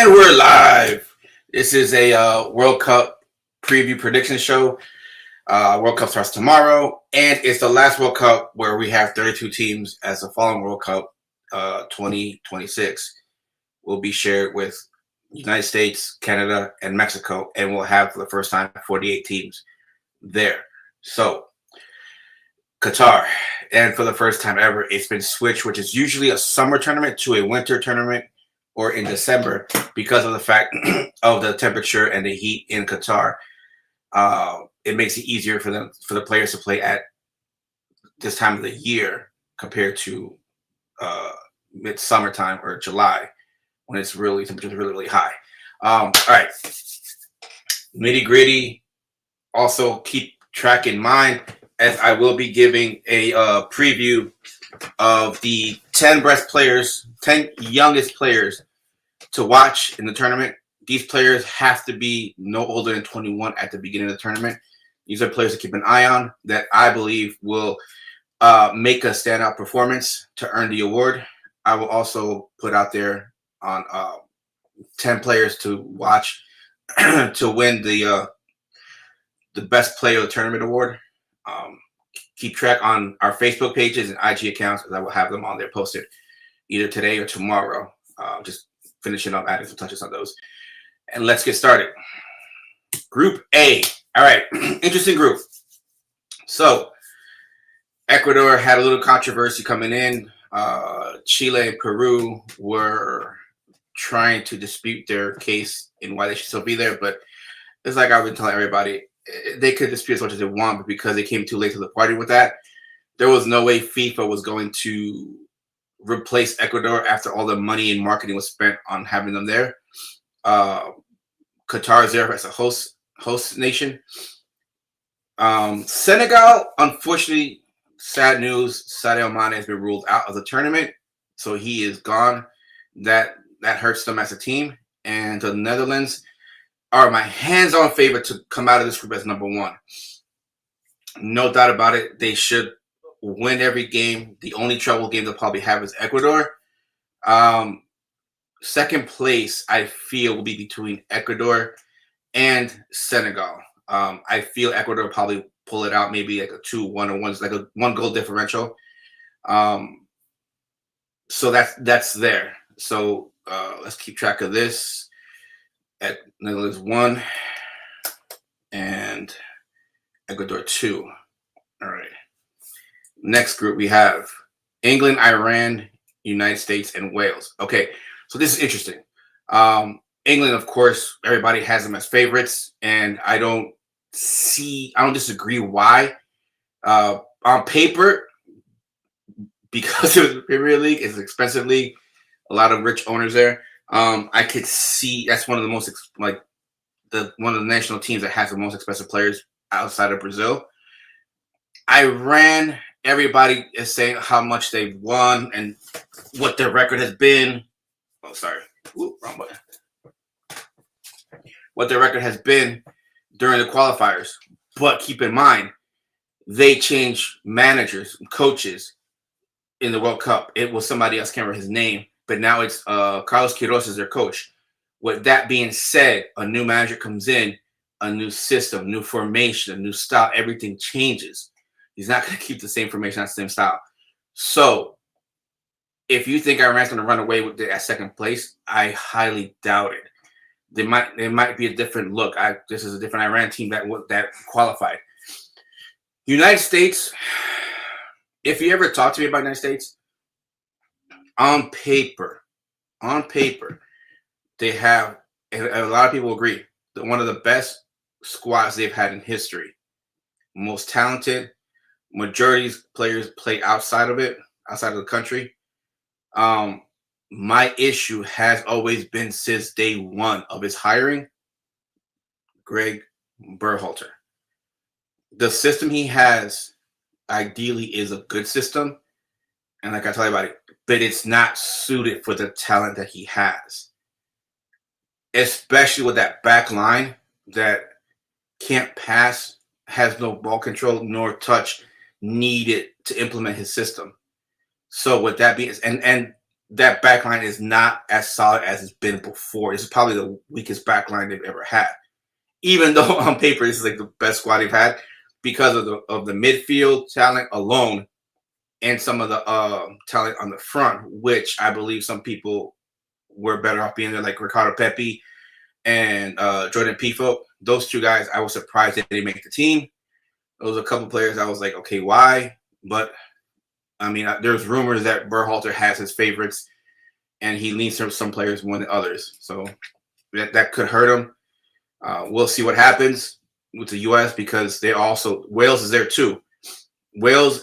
And we're live. This is a World Cup preview prediction show. World Cup starts tomorrow, and it's the last World Cup where we have 32 teams as the following World Cup 2026 will be shared with United States, Canada, and Mexico, and we'll have for the first time 48 teams there. So, Qatar, and for the first time ever, it's been switched, which is usually a summer tournament to a winter tournament or in December because of the fact of the temperature and the heat in Qatar. It makes it easier for the players to play at this time of the year compared to mid-summer time or July when it's really temperatures really high. All right, nitty gritty. Also keep track in mind as I will be giving a preview of the 10 youngest players to watch in the tournament. These players have to be no older than 21 at the beginning of the tournament. These are players to keep an eye on that I believe will make a standout performance to earn the award. I will also put out there on 10 players to watch to win the best player of the tournament award. Keep track on our Facebook pages and IG accounts because I will have them on there posted either today or tomorrow. Just finishing up, adding some touches on those. And let's get started. Group A. All right, interesting group. So, Ecuador had a little controversy coming in. Chile and Peru were trying to dispute their case in why they should still be there, but it's like I've been telling everybody, they could dispute as much as they want, but because they came too late to the party with that, there was no way FIFA was going to replace Ecuador after all the money and marketing was spent on having them there. Qatar is there as a host nation. Senegal, unfortunately, sad news, Sadio Mane has been ruled out of the tournament, so he is gone. That hurts them as a team. And the Netherlands are my hands-on favorite to come out of this group as number one. No doubt about it. They should win every game. The only trouble game they'll probably have is Ecuador. Second place, I feel, will be between Ecuador and Senegal. I feel Ecuador will probably pull it out, maybe like a 2-1 or one, like a 1-goal differential. So that's there. So let's keep track of this. At Netherlands 1 and Ecuador 2. All right. Next group we have England, Iran, United States, and Wales. Okay, so this is interesting. England, of course, everybody has them as favorites, and I don't disagree why. On paper, because it was the Premier League, it's an expensive league, a lot of rich owners there. I could see that's one of the most one of the national teams that has the most expensive players outside of Brazil. Iran, everybody is saying how much they've won and what their record has been. Oh, sorry. Ooh, wrong button. What their record has been during the qualifiers. But keep in mind, they changed managers, coaches in the World Cup. It was somebody else, can't remember his name. But now it's Carlos Queiroz is their coach. With that being said, a new manager comes in, a new system, new formation, a new style. Everything changes. He's not going to keep the same formation, not the same style. So, if you think Iran's going to run away with it at second place, I highly doubt it. There might be a different look. This is a different Iran team that qualified. United States. If you ever talk to me about United States. On paper, they have, and a lot of people agree, that one of the best squads they've had in history. Most talented. Majority of players play outside of the country. My issue has always been since day one of his hiring, Greg Berhalter. The system he has, ideally, is a good system. And like I tell you about it, but it's not suited for the talent that he has. Especially with that back line that can't pass, has no ball control nor touch needed to implement his system. So with that being, and that backline is not as solid as it's been before. This is probably the weakest backline they've ever had. Even though on paper this is like the best squad they've had because of the midfield talent alone and some of the talent on the front, which I believe some people were better off being there, like Ricardo Pepi and Jordan Pifo. Those two guys, I was surprised that they make the team. There was a couple players I was like, okay, why? But I mean, there's rumors that Berhalter has his favorites, and he leans to some players more than others. So that could hurt him. We'll see what happens with the U.S. because they also Wales is there too. Wales,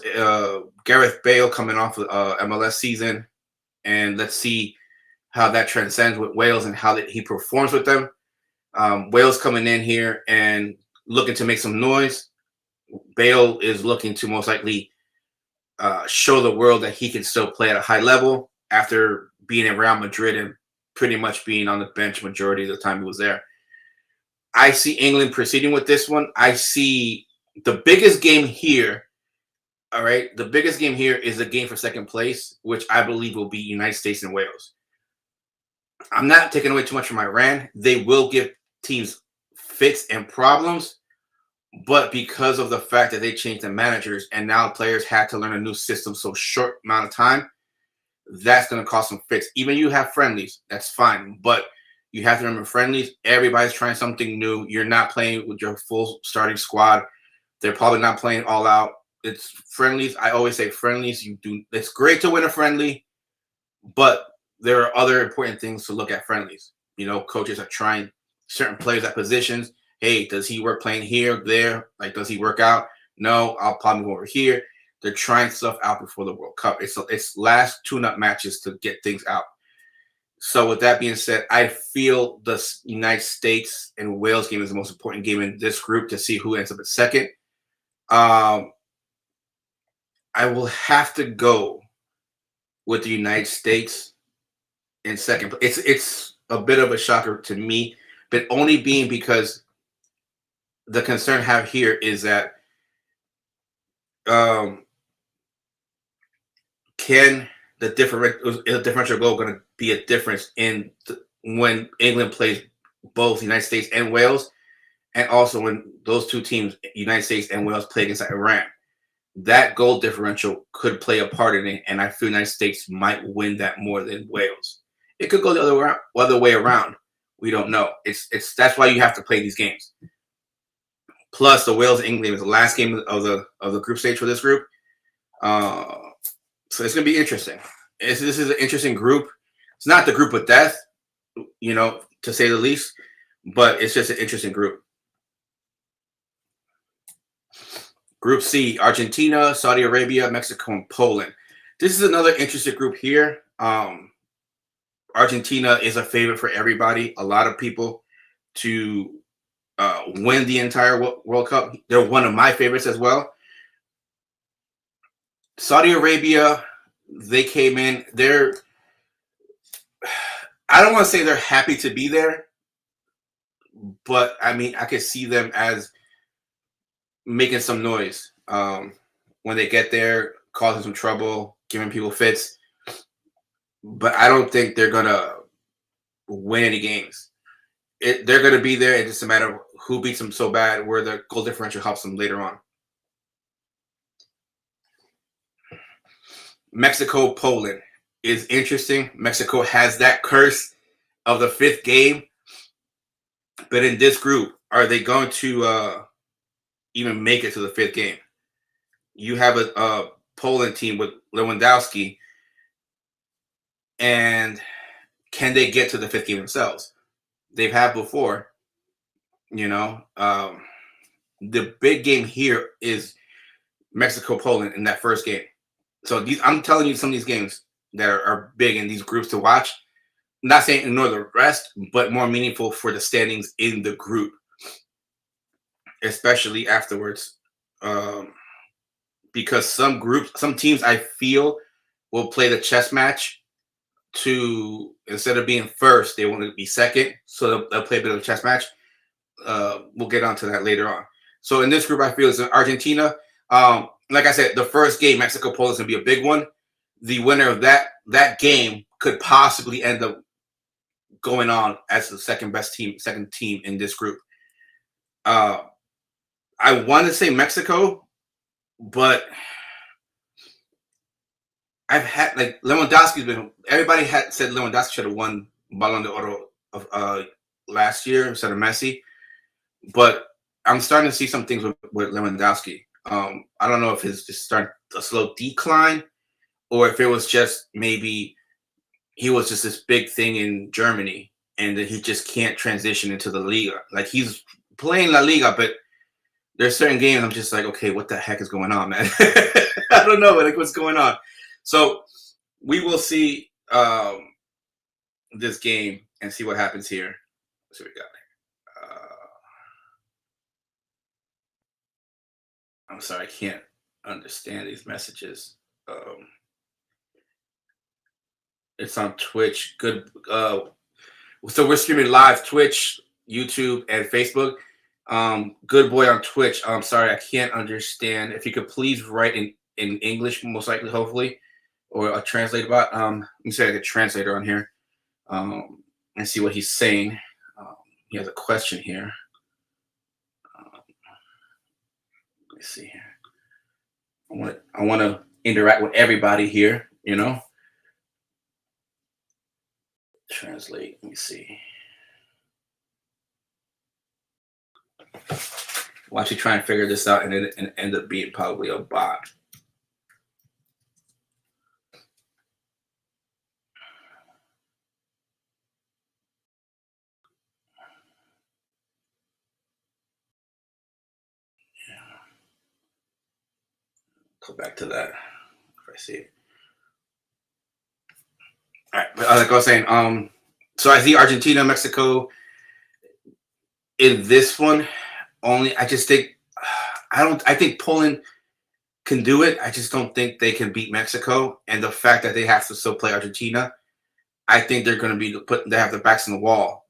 Gareth Bale coming off of MLS season, and let's see how that transcends with Wales and how he performs with them. Wales coming in here and looking to make some noise. Bale is looking to most likely show the world that he can still play at a high level after being in Real Madrid and pretty much being on the bench majority of the time he was there. I see England proceeding with this one. I see the biggest game here. All right, the biggest game here is the game for second place, which I believe will be United States and Wales. I'm not taking away too much from Iran. They will give teams fits and problems, but because of the fact that they changed the managers and now players had to learn a new system so short amount of time, that's going to cause some fits. Even you have friendlies, that's fine, but you have to remember friendlies. Everybody's trying something new. You're not playing with your full starting squad. They're probably not playing all out. It's friendlies. I always say friendlies. You do. It's great to win a friendly, but there are other important things to look at friendlies. You know, coaches are trying certain players at positions. Hey, does he work playing here, there? Like, does he work out? No, I'll probably move over here. They're trying stuff out before the World Cup. It's last tune-up matches to get things out. So with that being said, I feel the United States and Wales game is the most important game in this group to see who ends up at second. I will have to go with the United States in second. It's a bit of a shocker to me, but only being because the concern I have here is that can the differential goal going to be a difference in when England plays both the United States and Wales, and also when those two teams, United States and Wales, play against Iran? That goal differential could play a part in it, and I feel United States might win that more than Wales. It could go the other way around. We don't know. It's that's why you have to play these games. Plus, the Wales England is the last game of the group stage for this group, so it's gonna be interesting. This is an interesting group. It's not the group of death, you know, to say the least, but it's just an interesting group. Group C: Argentina, Saudi Arabia, Mexico, and Poland. This is another interesting group here. Argentina is a favorite for everybody. A lot of people to win the entire World Cup. They're one of my favorites as well. Saudi Arabia, they came in. I don't want to say they're happy to be there, but I mean, I could see them as making some noise when they get there, causing some trouble, giving people fits. But I don't think they're gonna win any games. They're gonna be there. It's just a matter of who beats them so bad, where the goal differential helps them later on. Mexico, Poland is interesting. Mexico has that curse of the fifth game, but in this group, are they going to even make it to the fifth game? You have a Poland team with Lewandowski, and can they get to the fifth game themselves? They've had before, you know. The big game here is Mexico, Poland in that first game. So I'm telling you, some of these games that are big in these groups to watch. I'm not saying ignore the rest, but more meaningful for the standings in the group, especially afterwards. Because some teams I feel will play the chess match to, instead of being first, they want to be second. So they'll play a bit of a chess match. We'll get onto that later on. So in this group, I feel it's Argentina. Like I said, the first game, Mexico, Poland, is going to be a big one. the winner of that game could possibly end up going on as the second team in this group. Uh, I want to say Mexico, but I've had like Lewandowski's been. Everybody had said Lewandowski should have won Ballon d'Oro of last year instead of Messi, but I'm starting to see some things with Lewandowski. I don't know if it's just starting a slow decline or if it was just maybe he was just this big thing in Germany and that he just can't transition into the Liga. Like he's playing La Liga, but there's certain games I'm just like, okay, what the heck is going on, man? I don't know, like what's going on. So we will see this game and see what happens here. Let's see what we got. I'm sorry, I can't understand these messages. It's on Twitch. Good. So we're streaming live Twitch, YouTube, and Facebook. Good boy on Twitch. I'm sorry, I can't understand. If you could please write in English, most likely, hopefully, or a translator bot. Let me say I get a translator on here. And see what he's saying. He has a question here. Let me see here. I want to interact with everybody here. You know. Translate. Let me see. We'll actually try and figure this out, and it end up being probably a bot. Go back to that if I see it. All right, but like I was saying, so I see Argentina, Mexico in this one. Only I just think I think Poland can do it. I just don't think they can beat Mexico, and the fact that they have to still play Argentina, I think they're going to be they have their backs in the wall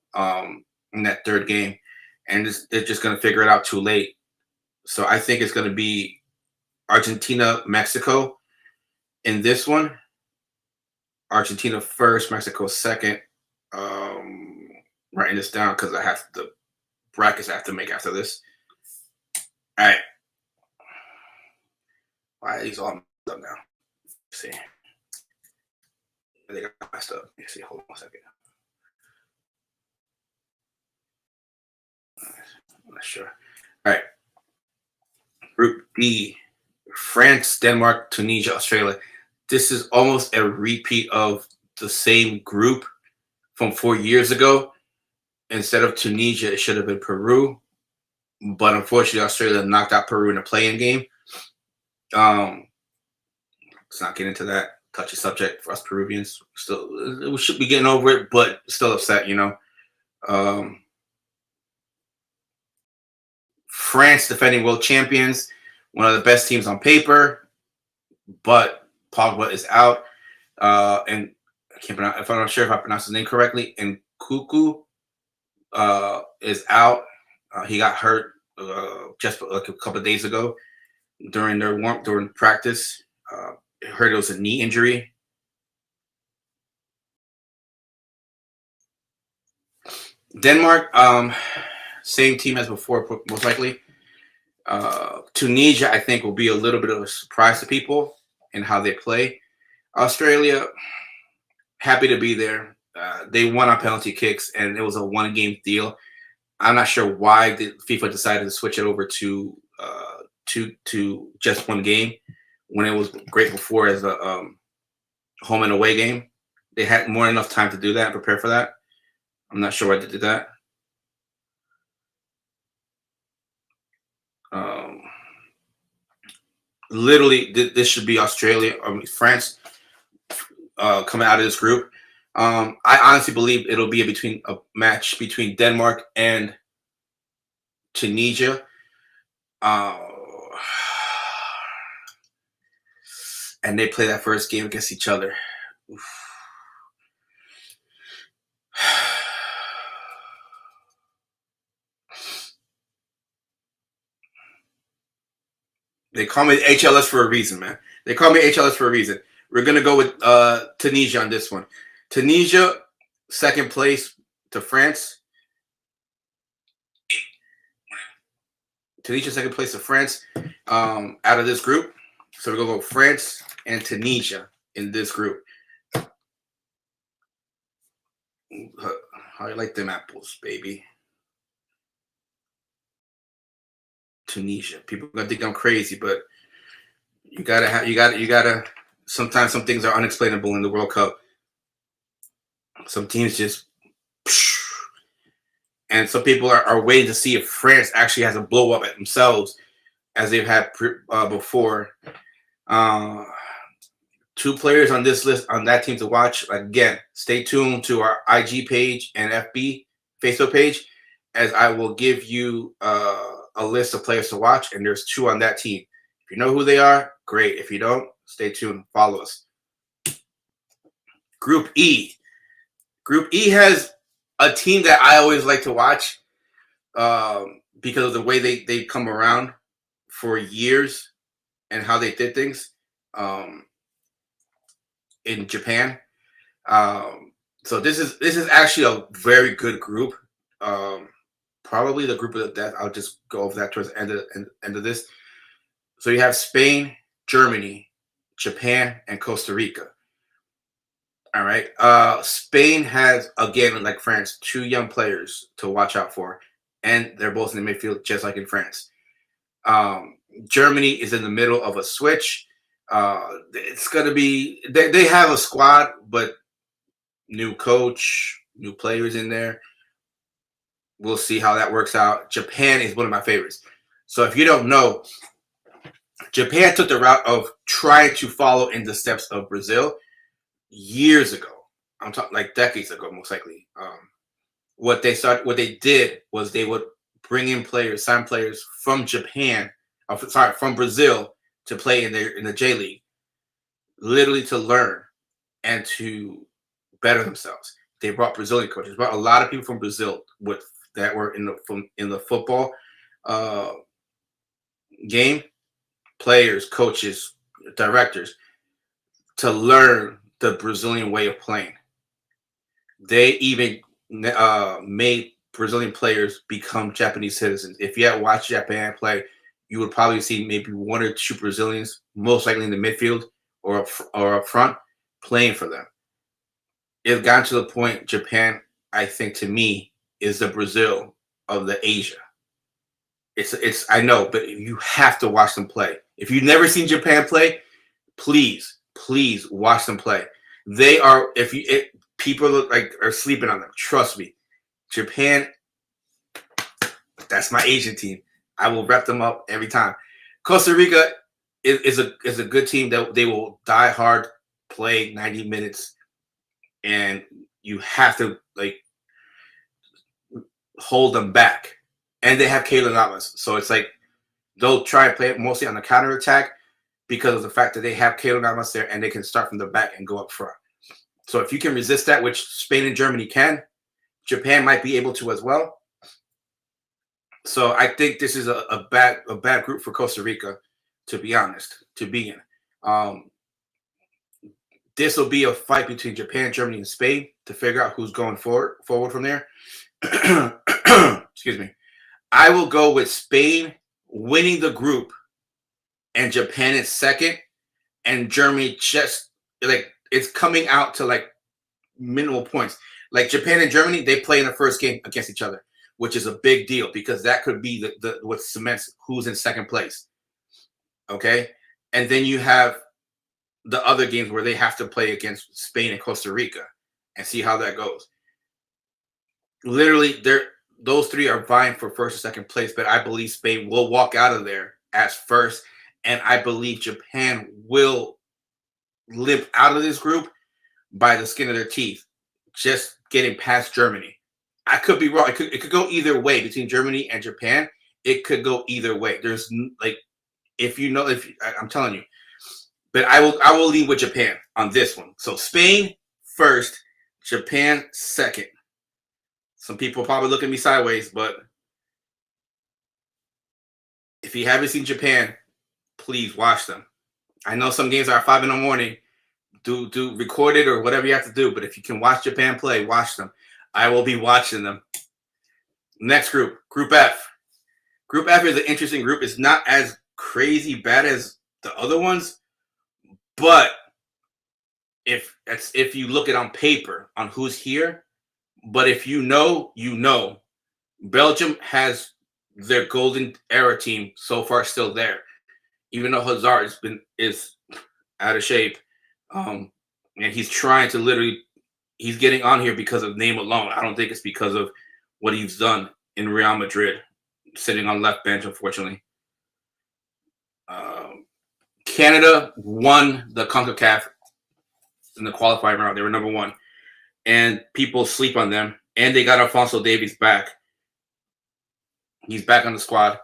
in that third game, and they're just going to figure it out too late. So I think it's going to be Argentina, Mexico in this one. Argentina first, Mexico second. Writing this down because I have the brackets I have to make after this. All right. Why are these all messed up now? Let's see. They got messed up. Let's see. Hold on a second. I'm not sure. All right. Group D: France, Denmark, Tunisia, Australia. This is almost a repeat of the same group from 4 years ago. Instead of Tunisia, it should have been Peru, but unfortunately, Australia knocked out Peru in a play-in game. Let's not get into that touchy subject for us Peruvians. Still, we should be getting over it, but still upset, you know. France, defending world champions, one of the best teams on paper, but Pogba is out, and I can't pronounce. If I'm not sure if I pronounced his name correctly, and Kuku is out. He got hurt just like a couple of days ago during practice. I heard it was a knee injury. Denmark, same team as before, most likely. Tunisia, I think, will be a little bit of a surprise to people in how they play. Australia, happy to be there. They won on penalty kicks, and it was a one-game deal. I'm not sure why the FIFA decided to switch it over to just one game when it was great before as a home and away game. They had more than enough time to do that and prepare for that. I'm not sure why they did that. Literally, this should be Australia, France coming out of this group. I honestly believe it'll be a match between Denmark and Tunisia. And they play that first game against each other. Oof. They call me HLS for a reason, man. They call me HLS for a reason. We're gonna go with Tunisia on this one. Tunisia, second place to France. Tunisia, second place to France. Out of this group, so we're gonna go France and Tunisia in this group. How you like them apples, baby? Tunisia. People are gonna think I'm crazy, but you gotta. Sometimes some things are unexplainable in the World Cup. Some teams just, and some people are waiting to see if France actually has a blow up at themselves as they've had before. Uh, Two players on this list on that team to watch. Again, stay tuned to our IG page and FB Facebook page, as I will give you a list of players to watch, and there's two on that team. If you know who they are, great. If you don't, stay tuned. Follow us. Group E. Group E has a team that I always like to watch because of the way they come around for years and how they did things in Japan. So this is actually a very good group. Probably the group of the death. I'll just go over that towards the end of this. So you have Spain, Germany, Japan, and Costa Rica. All right. Spain has, again, like France, two young players to watch out for, and they're both in the midfield, just like in France. Germany is in the middle of a switch. It's going to be, they have a squad, but new coach, new players in there. We'll see how that works out. Japan is one of my favorites. So if you don't know, Japan took the route of trying to follow in the steps of Brazil years ago. I'm talking like decades ago, most likely. What they did was they would bring in players, sign players from Japan, from Brazil to play in the J League, literally to learn and to better themselves. They brought Brazilian coaches, brought a lot of people from Brazil that were in the football game, players, coaches, directors, to learn the Brazilian way of playing. They even made Brazilian players become Japanese citizens. If you had watched Japan play, you would probably see maybe one or two Brazilians, most likely in the midfield or up front, playing for them. It got to the point Japan, I think, to me, is the Brazil of the Asia. It's I know, but you have to watch them play. If you've never seen Japan play, please watch them play. They are, people look like are sleeping on them. Trust me. Japan, that's my Asian team. I will rep them up every time. Costa Rica is a good team that they will die hard, play 90 minutes, and you have to hold them back. And they have Keylor Navas, so it's like they'll try and play it mostly on the counter attack because of the fact that they have Keylor Navas there and they can start from the back and go up front. So if you can resist that, which Spain and Germany can, Japan might be able to as well. So I think this is a bad group for Costa Rica, to be honest, to be in. This will be a fight between Japan, Germany, and Spain to figure out who's going forward from there. Excuse me. I will go with Spain winning the group and Japan is second, and Germany just it's coming out to minimal points. Like Japan and Germany, they play in the first game against each other, which is a big deal because that could be the what cements who's in second place. Okay, and then you have the other games where they have to play against Spain and Costa Rica and see how that goes. Literally, those three are vying for first and second place, but I believe Spain will walk out of there as first, and I believe Japan will limp out of this group by the skin of their teeth, just getting past Germany. I could be wrong. It could go either way between Germany and Japan. It could go either way. There's I'm telling you, but I will lead with Japan on this one. So Spain first, Japan second. Some people probably look at me sideways, but if you haven't seen Japan, please watch them. I know some games are at 5 a.m, do record it or whatever you have to do. But if you can watch Japan play, watch them. I will be watching them. Next group, Group F. Group F is an interesting group. It's not as crazy bad as the other ones, but if you look at on paper on who's here, but if you know, Belgium has their golden era team so far still there, even though Hazard is out of shape, and he's trying to he's getting on here because of name alone. I don't think it's because of what he's done in Real Madrid, sitting on left bench, unfortunately. Canada won the CONCACAF in the qualifying round. They were number 1. And people sleep on them. And they got Alphonso Davies back. He's back on the squad.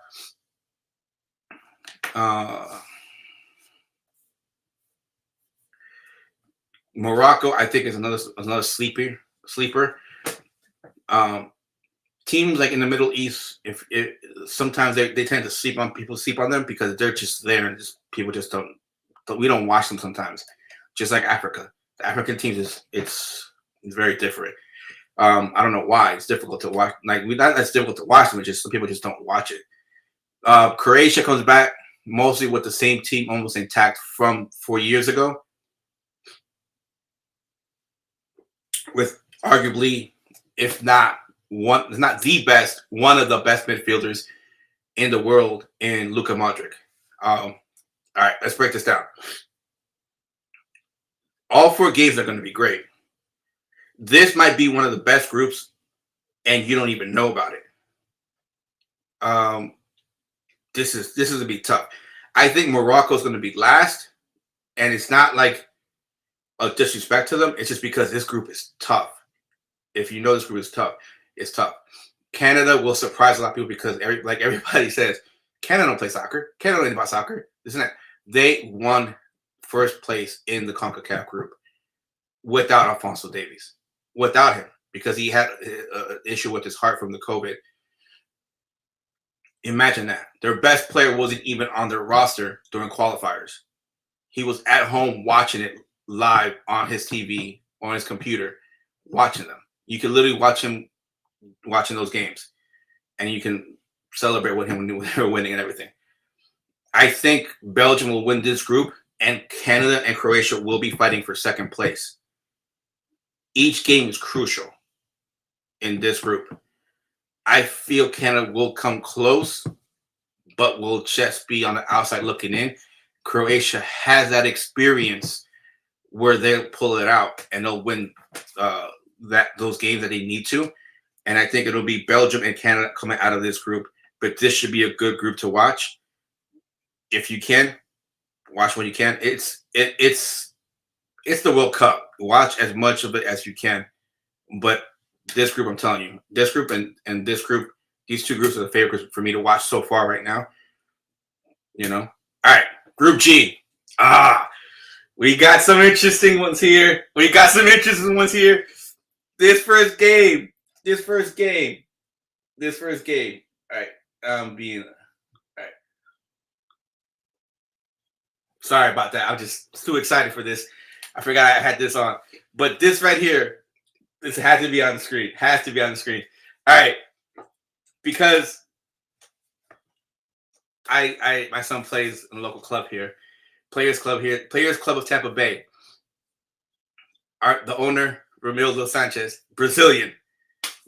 Morocco, I think, is another sleeper. Teams like in the Middle East, sometimes they tend to sleep on them because they're just there and people just don't. We don't watch them sometimes. Just like Africa, the African teams it's very different. I don't know why it's difficult to watch. Like not that's difficult to watch them. It's just some people just don't watch it. Croatia comes back mostly with the same team, almost intact from 4 years ago, with arguably, if not the best, one of the best midfielders in the world in Luka Modric. All right, let's break this down. All 4 games are going to be great. This might be one of the best groups, and you don't even know about it. This is going to be tough. I think Morocco is going to be last, and it's not like a disrespect to them. It's just because this group is tough. If you know this group is tough, it's tough. Canada will surprise a lot of people because everybody says, Canada don't play soccer. Canada don't know about soccer. This and that. They won first place in the CONCACAF group without Alphonso Davies. Without him, because he had an issue with his heart from the COVID. Imagine that. Their best player wasn't even on their roster during qualifiers. He was at home watching it live on his TV, on his computer, watching them. You can literally watch him watching those games, and you can celebrate with him when they're winning and everything. I think Belgium will win this group, and Canada and Croatia will be fighting for second place. Each game is crucial in this group. I feel Canada will come close, but will just be on the outside looking in. Croatia has that experience where they'll pull it out and they'll win those games that they need to. And I think it'll be Belgium and Canada coming out of this group. But this should be a good group to watch. If you can, watch what you can. It's the World Cup. Watch as much of it as you can. But this group, I'm telling you, this group and this group, these 2 groups are the favorite groups for me to watch so far right now. You know? All right, Group G. We got some interesting ones here. This first game. All right, all right. Sorry about that. I'm just too excited for this. I forgot I had this on. But this right here, this has to be on the screen. All right. Because my son plays in a local club here. Players Club of Tampa Bay. The owner, Romildo Sanchez, Brazilian.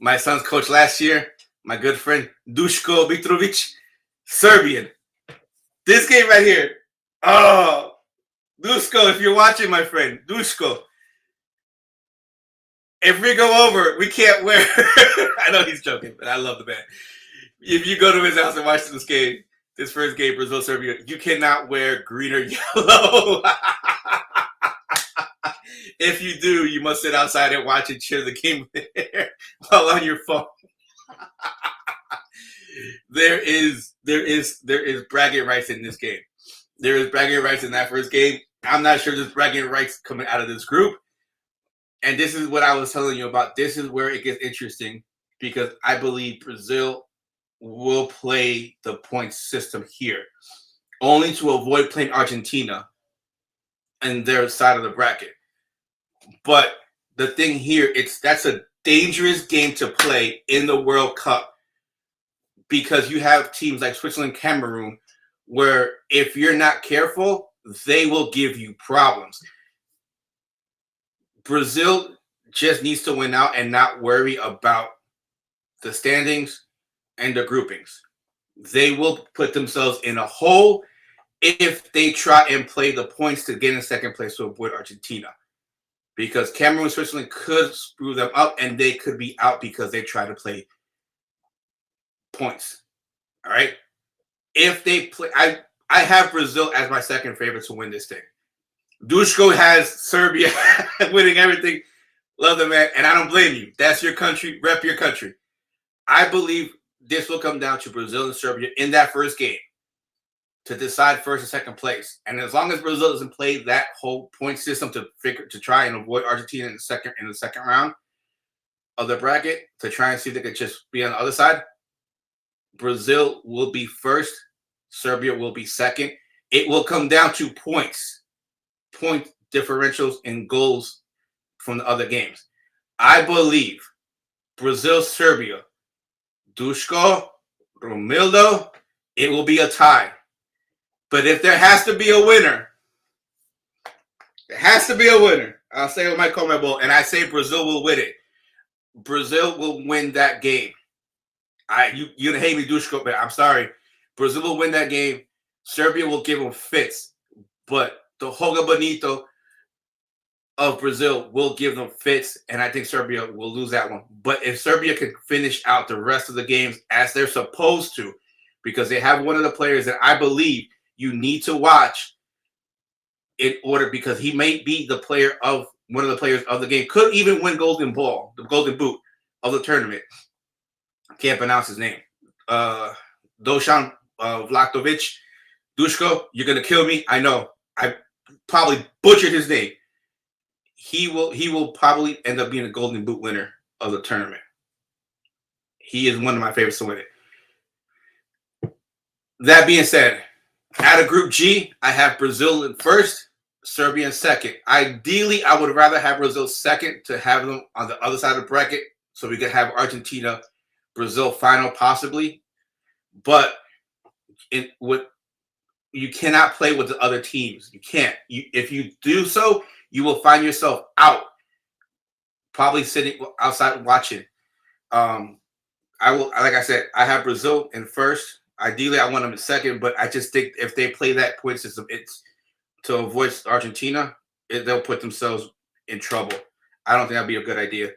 My son's coach last year, my good friend Duško Mitrovic, Serbian. This game right here. Oh, Duško, if you're watching, my friend, Duško. If we go over, we can't wear. I know he's joking, but I love the man. If you go to his house and watch this first game, Brazil, Serbia, you cannot wear green or yellow. If you do, you must sit outside and watch and cheer the game there while on your phone. There is bragging rights in this game. There is bragging rights in that first game. I'm not sure there's bragging rights coming out of this group. And this is what I was telling you about. This is where it gets interesting because I believe Brazil will play the point system here, only to avoid playing Argentina and their side of the bracket. But the thing here, that's a dangerous game to play in the World Cup because you have teams like Switzerland, Cameroon, where if you're not careful, they will give you problems. Brazil just needs to win out and not worry about the standings and the groupings. They will put themselves in a hole if they try and play the points to get in second place to avoid Argentina. Because Cameroon and Switzerland could screw them up and they could be out because they try to play points. All right. If they play, I have Brazil as my second favorite to win this thing. Dushko has Serbia winning everything. Love the man, and I don't blame you. That's your country. Rep your country. I believe this will come down to Brazil and Serbia in that first game to decide first and second place. And as long as Brazil doesn't play that whole point system to try and avoid Argentina in the second round of the bracket, to try and see if they could just be on the other side, Brazil will be first, Serbia will be second. It will come down to points, point differentials, and goals from the other games. I believe Brazil, Serbia, Dushko, Romildo, it will be a tie. But if there has to be a winner, there has to be a winner. I'll say what might call my bull, and I say Brazil will win it. Brazil will win that game. You're gonna hate me, Dushko, but I'm sorry. Brazil will win that game. Serbia will give them fits, but the Joga Bonito of Brazil will give them fits, and I think Serbia will lose that one. But if Serbia can finish out the rest of the games as they're supposed to, because they have one of the players that I believe you need to watch in order, because he may be the player of one of the players of the game, could even win Golden Ball, the Golden Boot of the tournament. I can't pronounce his name. Dusan Vlahovic. Dushko, you're gonna kill me. I know. I probably butchered his name. He will probably end up being a Golden Boot winner of the tournament. He is one of my favorites to win it. That being said, out of Group G, I have Brazil in first, Serbia in second. Ideally, I would rather have Brazil second to have them on the other side of the bracket so we could have Argentina, Brazil final possibly. But you cannot play with the other teams. You can't. If you do so, you will find yourself out, probably sitting outside watching. I will, like I said, I have Brazil in first. Ideally, I want them in second, but I just think if they play that point system, it's to avoid Argentina, they'll put themselves in trouble. I don't think that'd be a good idea.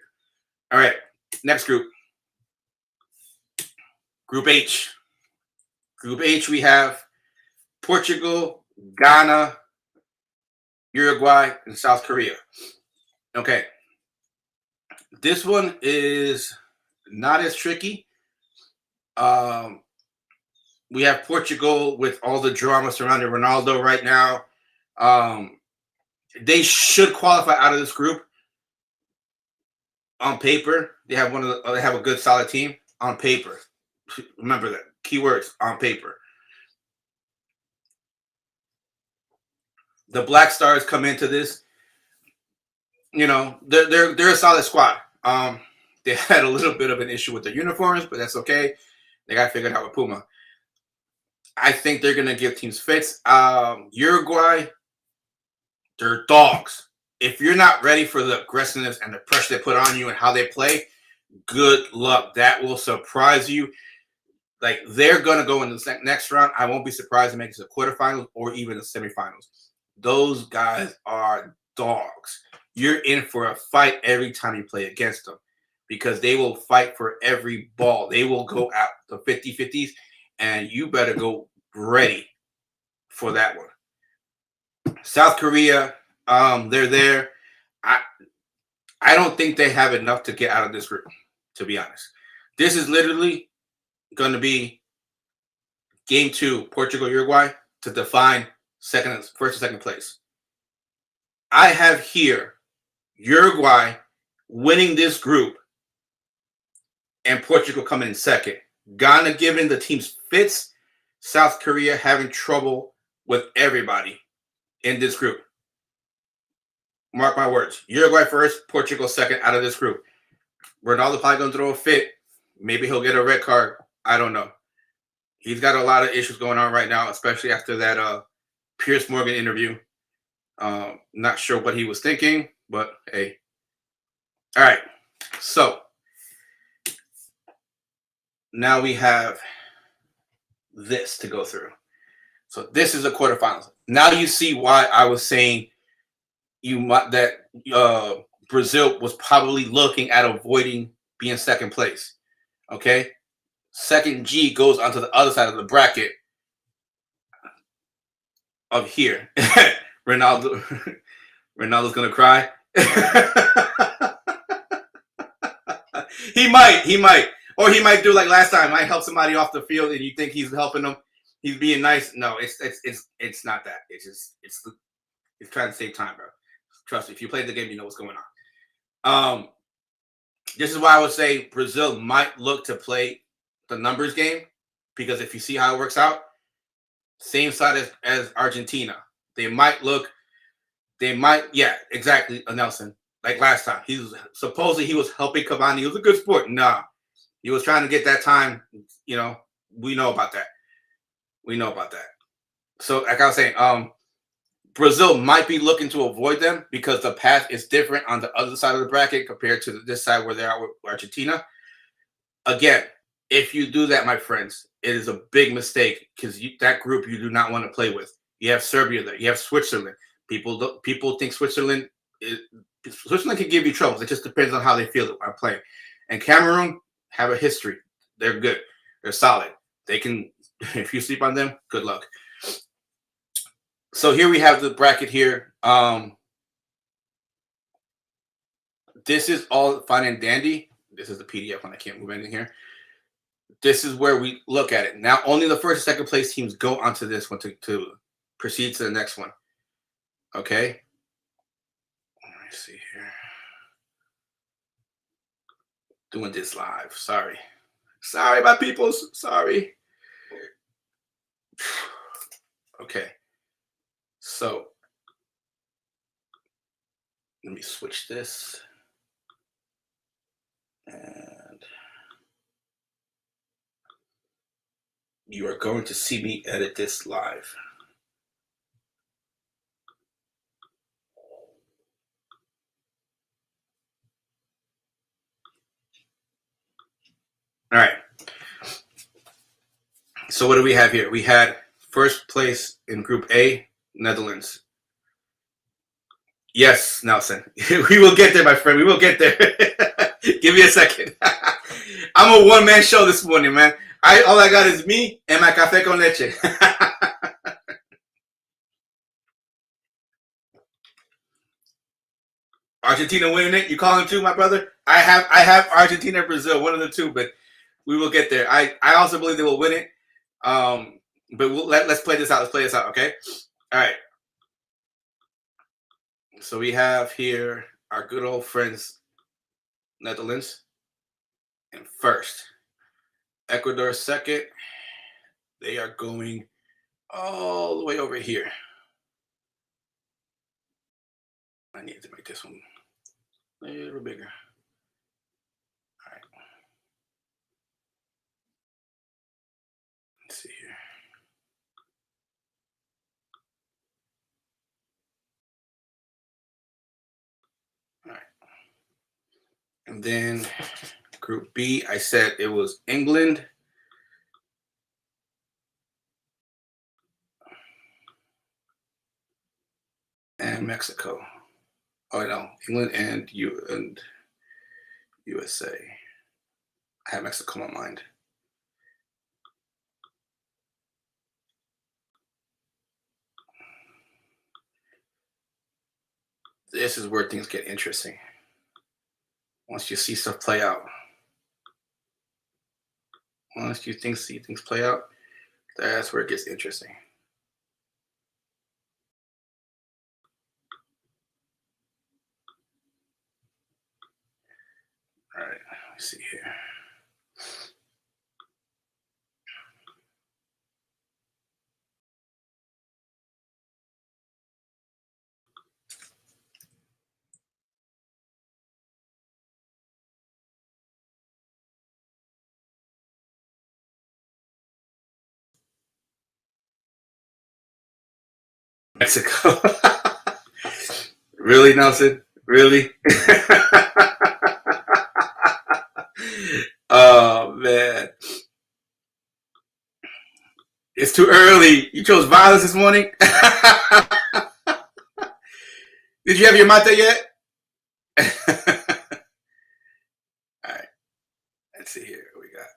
All right, next group. Group H. Group H, we have Portugal, Ghana, Uruguay, and South Korea. Okay. This one is not as tricky. We have Portugal with all the drama surrounding Ronaldo right now. They should qualify out of this group. On paper, they have a good solid team. On paper, remember that keywords on paper. The Black Stars come into this. You know, they're a solid squad. They had a little bit of an issue with their uniforms, but that's okay. They got figured out with Puma. I think they're going to give teams fits. Uruguay, they're dogs. If you're not ready for the aggressiveness and the pressure they put on you and how they play, good luck. That will surprise you. Like, they're going to go in the next round. I won't be surprised to make it to the quarterfinals or even the semifinals. Those guys are dogs. You're in for a fight every time you play against them because they will fight for every ball. They will go out the 50-50s, and you better go ready for that one. South Korea, they're there. I don't think they have enough to get out of this group, to be honest. This is literally going to be game 2, Portugal-Uruguay, to define first and second place. I have here Uruguay winning this group and Portugal coming in second. Ghana giving the teams fits. South Korea having trouble with everybody in this group. Mark my words. Uruguay first, Portugal second out of this group. Ronaldo probably gonna throw a fit. Maybe he'll get a red card. I don't know. He's got a lot of issues going on right now, especially after that Pierce Morgan interview. Not sure what he was thinking, but hey. All right. So now we have this to go through. So this is the quarterfinals. Now you see why I was saying that Brazil was probably looking at avoiding being second place. Okay, second G goes onto the other side of the bracket of here. Ronaldo, Ronaldo's gonna cry. he might, or he might do like last time. Might help somebody off the field, and you think he's helping them. He's being nice. No, it's not that. It's trying to save time, bro. Trust me. If you play the game, you know what's going on. This is why I would say Brazil might look to play the numbers game, because if you see how it works out, same side as Argentina. Yeah, exactly, Nelson. Like last time. He was helping Cavani. He was a good sport. Nah. He was trying to get that time, we know about that. So like I was saying, Brazil might be looking to avoid them because the path is different on the other side of the bracket compared to this side where they are with Argentina. Again, if you do that, my friends, it is a big mistake because that group you do not want to play with. You have Serbia there. You have Switzerland. People think Switzerland can give you trouble. It just depends on how they feel while playing. And Cameroon have a history. They're good. They're solid. They can, if you sleep on them, good luck. So here we have the bracket here. This is all fine and dandy. This is the PDF when I can't move anything here. This is where we look at it. Now, only the first and second place teams go onto this one to proceed to the next one. Okay? Let me see here. Doing this live. Sorry, my peoples. Sorry. Okay. So, let me switch this. And you are going to see me edit this live. All right. So what do we have here? We had first place in Group A, Netherlands. Yes, Nelson. We will get there, my friend. We will get there. Give me a second. I'm a one-man show this morning, man. All I got is me and my café con leche. Argentina winning it. You calling too, my brother? I have Argentina and Brazil, one of the two, but we will get there. I also believe they will win it. But let's play this out. Let's play this out, okay? All right. So we have here our good old friends, Netherlands, in first. Ecuador second. They are going all the way over here. I need to make this one a little bigger. All right. Let's see here. All right. And then Group B, I said it was England, and Mexico. Oh no, England and USA. I have Mexico in my mind. This is where things get interesting. Once you see stuff play out. Once you see things play out, that's where it gets interesting. All right, let me see here. Mexico. Really, Nelson? Really? Oh man, it's too early. You chose violence this morning. Did you have your mate yet? All right, let's see here. What we got.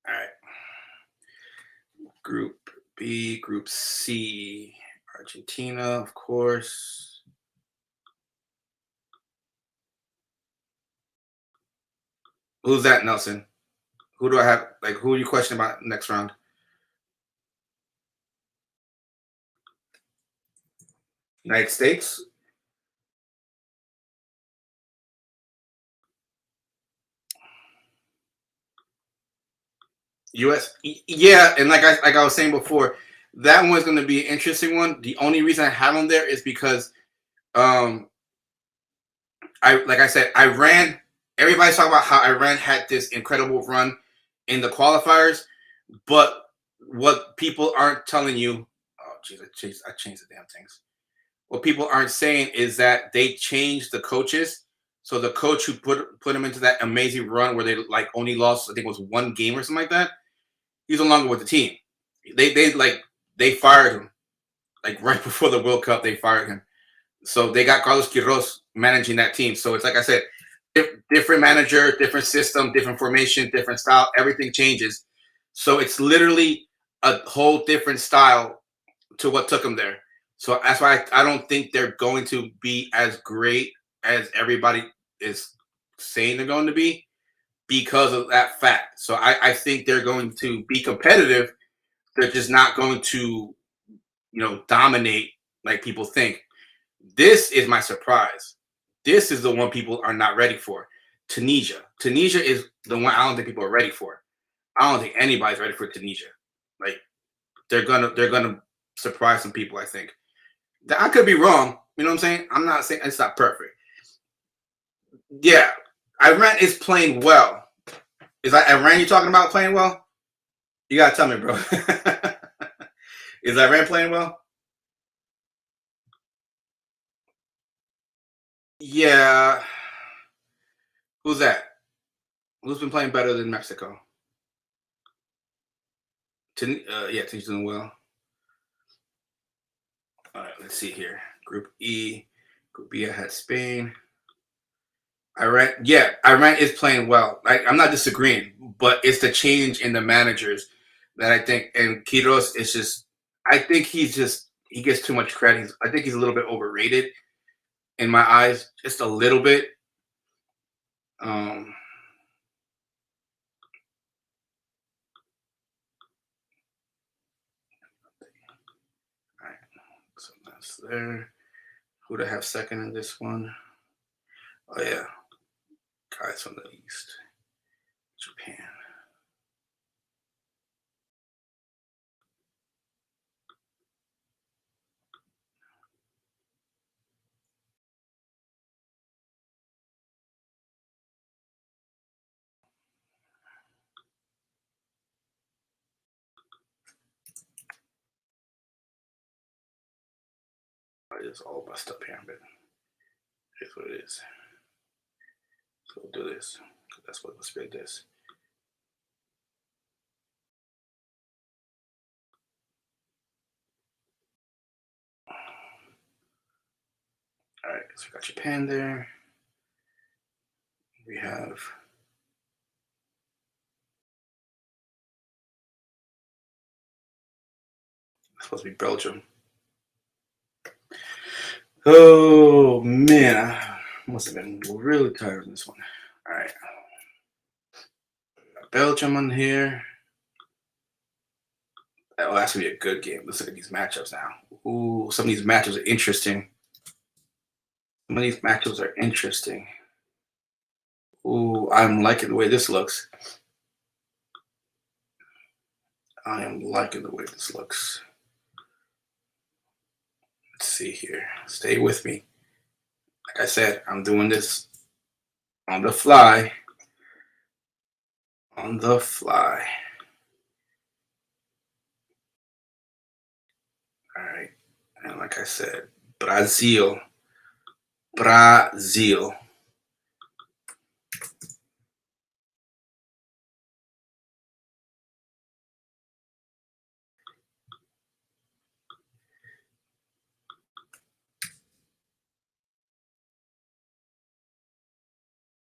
All right, Group B, Group C, Argentina, of course. Who's that, Nelson? Who do I have? Like, who are you questioning about next round? United States. U.S. Yeah, and like I was saying before, that one's going to be an interesting one. The only reason I have them there is because, um, I like I said, Iran. Everybody's talking about how Iran had this incredible run in the qualifiers, but what people aren't telling you, oh jeez, I changed the damn things. What people aren't saying is that they changed the coaches. So the coach who put them into that amazing run where they like only lost, I think it was one game or something like that. He's no longer with the team. They fired him like right before the World Cup. They fired him. So they got Carlos Quiroz managing that team. So it's like I said, different manager, different system, different formation, different style. Everything changes. So it's literally a whole different style to what took them there. So that's why I don't think they're going to be as great as everybody is saying they're going to be because of that fact. So I think they're going to be competitive. They're just not going to, dominate like people think. This is my surprise. This is the one people are not ready for. Tunisia. Tunisia is the one I don't think people are ready for. I don't think anybody's ready for Tunisia. Like they're gonna surprise some people. I think. I could be wrong. You know what I'm saying? I'm not saying it's not perfect. Yeah, Iran is playing well. Is that Iran you talking about playing well? You gotta tell me, bro. Is Iran playing well? Yeah. Who's that? Who's been playing better than Mexico? Yeah, Tunisia's doing well. All right, let's see here. Group E. Group B, I had Spain. Iran, yeah, Iran is playing well. I'm not disagreeing, but it's the change in the managers that I think. And Quiros is just, I think he gets too much credit. I think he's a little bit overrated in my eyes, just a little bit. Um, all right, so that's there. Who do I have second in this one? Oh yeah, guys from the East, Japan. It's all bust up here, but here's what it is. So we'll do this. That's what let's make this. All right, so we got Japan there. We have supposed to be Belgium. Oh man, I must have been really tired in this one. All right, Belgium on here. Oh, that's gonna be a good game. Let's look at these matchups now. Ooh, some of these matchups are interesting. Some of these matchups are interesting. Ooh, I'm liking the way this looks. I am liking the way this looks. Let's see here. Stay with me. Like I said, I'm doing this on the fly. On the fly. All right. And like I said, Brazil. Brazil.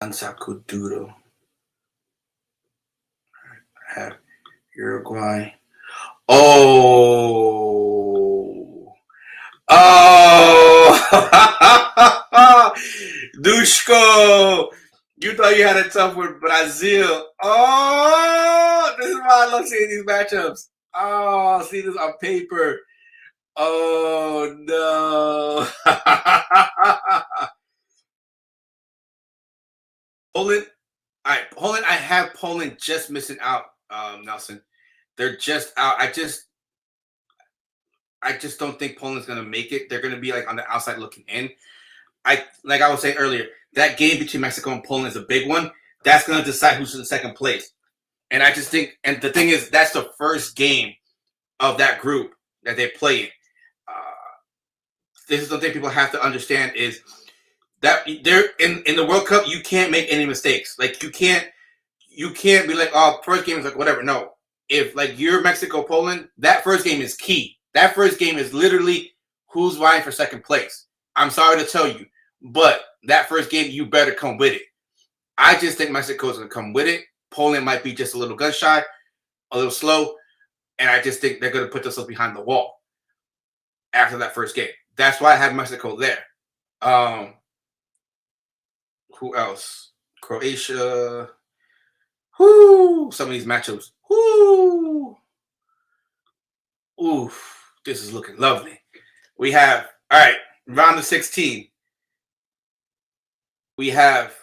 Sacuduro. Have Uruguay. Oh. Oh. Dushko. You thought you had a tough with Brazil. Oh. This is why I love seeing these matchups. Oh, see this on paper. Oh, no. Poland. All right, Poland. I have Poland just missing out, Nelson. They're just out. I just don't think Poland's gonna make it. They're gonna be like on the outside looking in. Like I was saying earlier, that game between Mexico and Poland is a big one. That's gonna decide who's in second place. And I just think, and the thing is, that's the first game of that group that they play in. This is the thing people have to understand is that they're in the World Cup. You can't make any mistakes. Like you can't be like, oh, first game is like whatever. No, if like you're Mexico, Poland, that first game is key. That first game is literally who's vying for second place. I'm sorry to tell you, but that first game, you better come with it. I just think Mexico's going to come with it. Poland might be just a little gun shy, a little slow, and I just think they're going to put themselves behind the wall after that first game. That's why I have Mexico there. Who else? Croatia. Whoo! Some of these matchups. Whoo! Oof. This is looking lovely. We have, all right, round of 16. We have,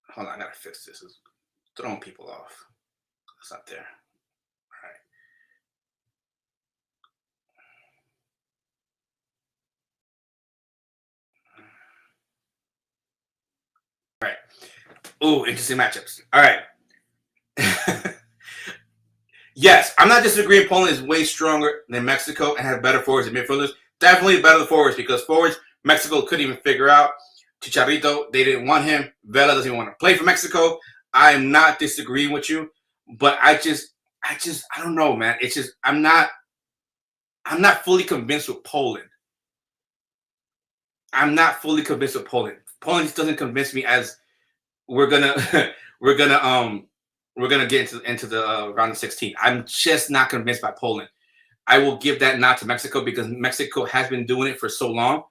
hold on, I got to fix this. It's throwing people off. It's not there. All right. Ooh, interesting matchups. All right. Yes, I'm not disagreeing. Poland is way stronger than Mexico and has better forwards and midfielders. Definitely better than forwards because forwards, Mexico couldn't even figure out. Chicharito, they didn't want him. Vela doesn't even want to play for Mexico. I'm not disagreeing with you, but I don't know, man. It's just I'm not fully convinced with Poland. I'm not fully convinced with Poland. Poland just doesn't convince me as we're gonna we're gonna get into the round of 16. I'm just not convinced by Poland. I will give that nod to Mexico because Mexico has been doing it for so long.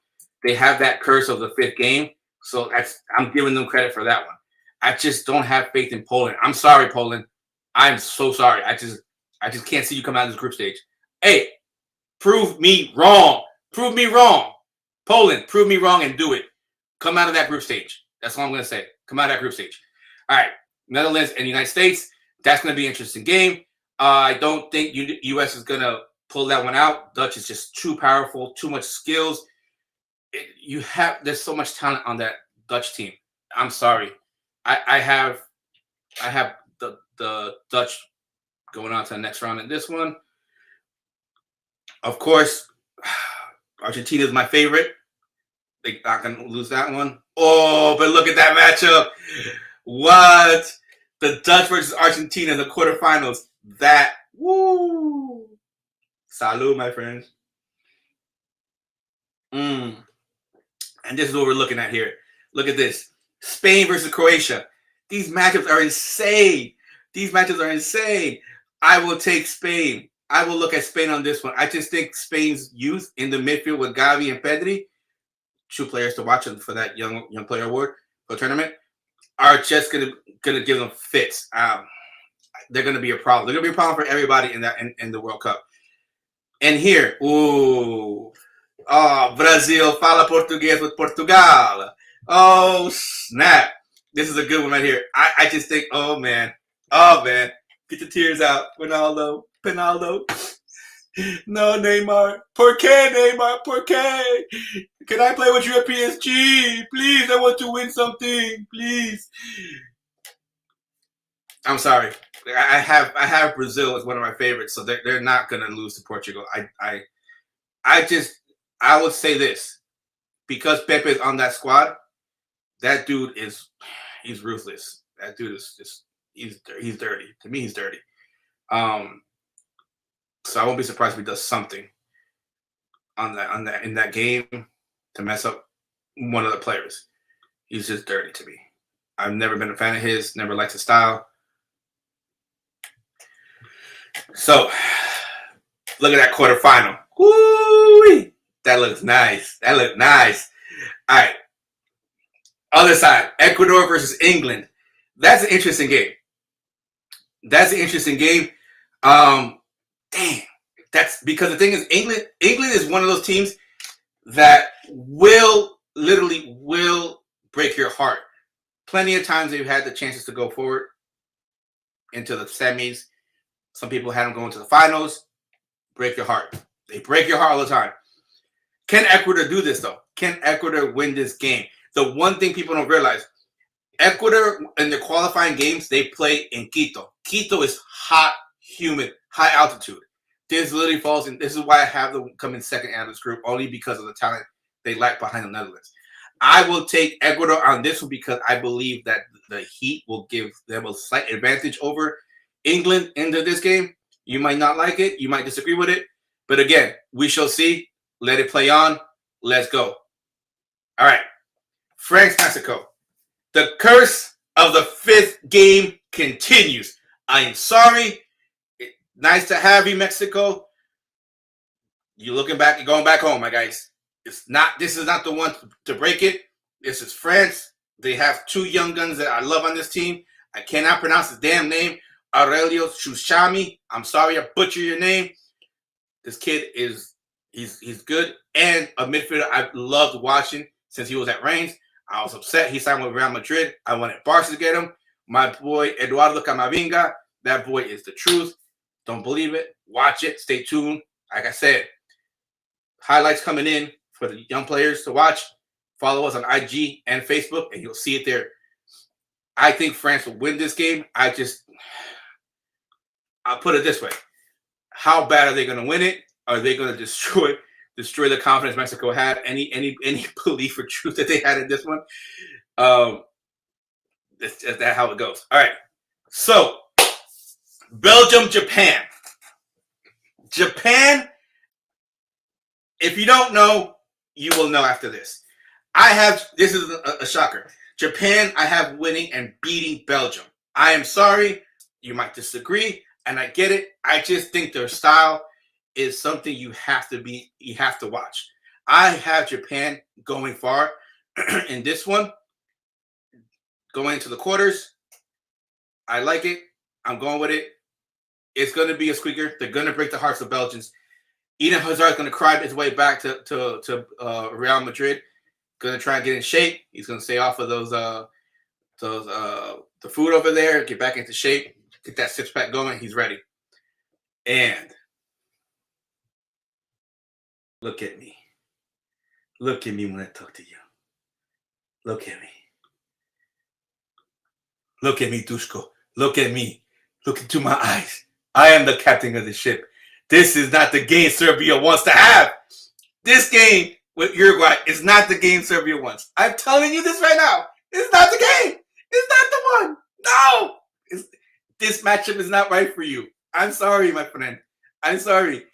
They have that curse of the fifth game, so I'm giving them credit for that one. I just don't have faith in Poland. I'm sorry, Poland. I'm so sorry. I just can't see you come out of this group stage. Hey, prove me wrong. Prove me wrong. Poland, prove me wrong and do it. Come out of that group stage. That's all I'm going to say. Come out of that group stage. All right. Netherlands and United States. That's going to be an interesting game. I don't think U.S. is going to pull that one out. Dutch is just too powerful, too much skills. There's so much talent on that Dutch team. I'm sorry. I have the Dutch going on to the next round in this one. Of course, Argentina is my favorite. They're not going to lose that one. Oh, but look at that matchup. What? The Dutch versus Argentina in the quarterfinals. That, woo. Salud, my friends. And this is what we're looking at here. Look at this. Spain versus Croatia. These matchups are insane. I will take Spain. I will look at Spain on this one. I just think Spain's youth in the midfield with Gavi and Pedri, two players to watch for that young player award for the tournament, are just gonna give them fits. They're gonna be a problem. They're gonna be a problem for everybody in the World Cup. And here, Brazil fala português with Portugal. Oh snap! This is a good one right here. I just think, oh man, get the tears out, Ronaldo, Penaldo. No, Neymar. Por qué, Neymar? Por qué? Can I play with you at PSG? Please, I want to win something. Please. I'm sorry. I have Brazil as one of my favorites, so they're not gonna lose to Portugal. I just I would say this. Because Pepe is on that squad, that dude he's ruthless. That dude is just he's dirty. To me, he's dirty. So I won't be surprised if he does something on that in that game to mess up one of the players. He's just dirty to me. I've never been a fan of his. Never liked his style. So look at that quarterfinal. Woo! That looks nice. That looked nice. All right. Other side, Ecuador versus England. That's an interesting game. Damn. That's because the thing is, England is one of those teams that will break your heart. Plenty of times they've had the chances to go forward into the semis. Some people had them going to the finals. Break your heart. They break your heart all the time. Can Ecuador do this, though? Can Ecuador win this game? The one thing people don't realize, Ecuador, in the qualifying games, they play in Quito. Quito is hot, humid, high altitude. This literally falls in. This is why I have them come in second out of this group, only because of the talent they lack behind the Netherlands. I will take Ecuador on this one because I believe that the heat will give them a slight advantage over England into this game. You might not like it. You might disagree with it. But again, we shall see. Let it play on. Let's go. All right. France, Mexico. The curse of the fifth game continues. I am sorry. Nice to have you, Mexico. You're looking back, you're going back home, my guys. This is not the one to break it. This is France. They have two young guns that I love on this team. I cannot pronounce his damn name. Aurelio Tchouameni. I'm sorry I butchered your name. This kid he's good. And a midfielder I've loved watching since he was at Reims. I was upset he signed with Real Madrid. I wanted Barca to get him. My boy, Eduardo Camavinga. That boy is the truth. Don't believe it. Watch it. Stay tuned. Like I said, highlights coming in for the young players to watch. Follow us on IG and Facebook, and you'll see it there. I think France will win this game. I'll put it this way. How bad are they going to win it? Are they going to destroy the confidence Mexico had? Any belief or truth that they had in this one? That's how it goes. All right. So, Belgium, Japan. Japan, if you don't know, you will know after this. This is a shocker. Japan, I have winning and beating Belgium. I am sorry. You might disagree, and I get it. I just think their style is something you have to watch. I have Japan going far in this one, going into the quarters. I like it. I'm going with it. It's going to be a squeaker. They're going to break the hearts of Belgians. Eden Hazard is going to cry his way back to Real Madrid. Going to try and get in shape. He's going to stay off of the food over there. Get back into shape. Get that six-pack going. He's ready. And look at me. Look at me when I talk to you. Look at me. Look at me, Dushko. Look at me. Look into my eyes. I am the captain of the ship. This is not the game Serbia wants to have. This game with Uruguay is not the game Serbia wants. I'm telling you this right now. It's not the game. It's not the one. No. This matchup is not right for you. I'm sorry, my friend. I'm sorry.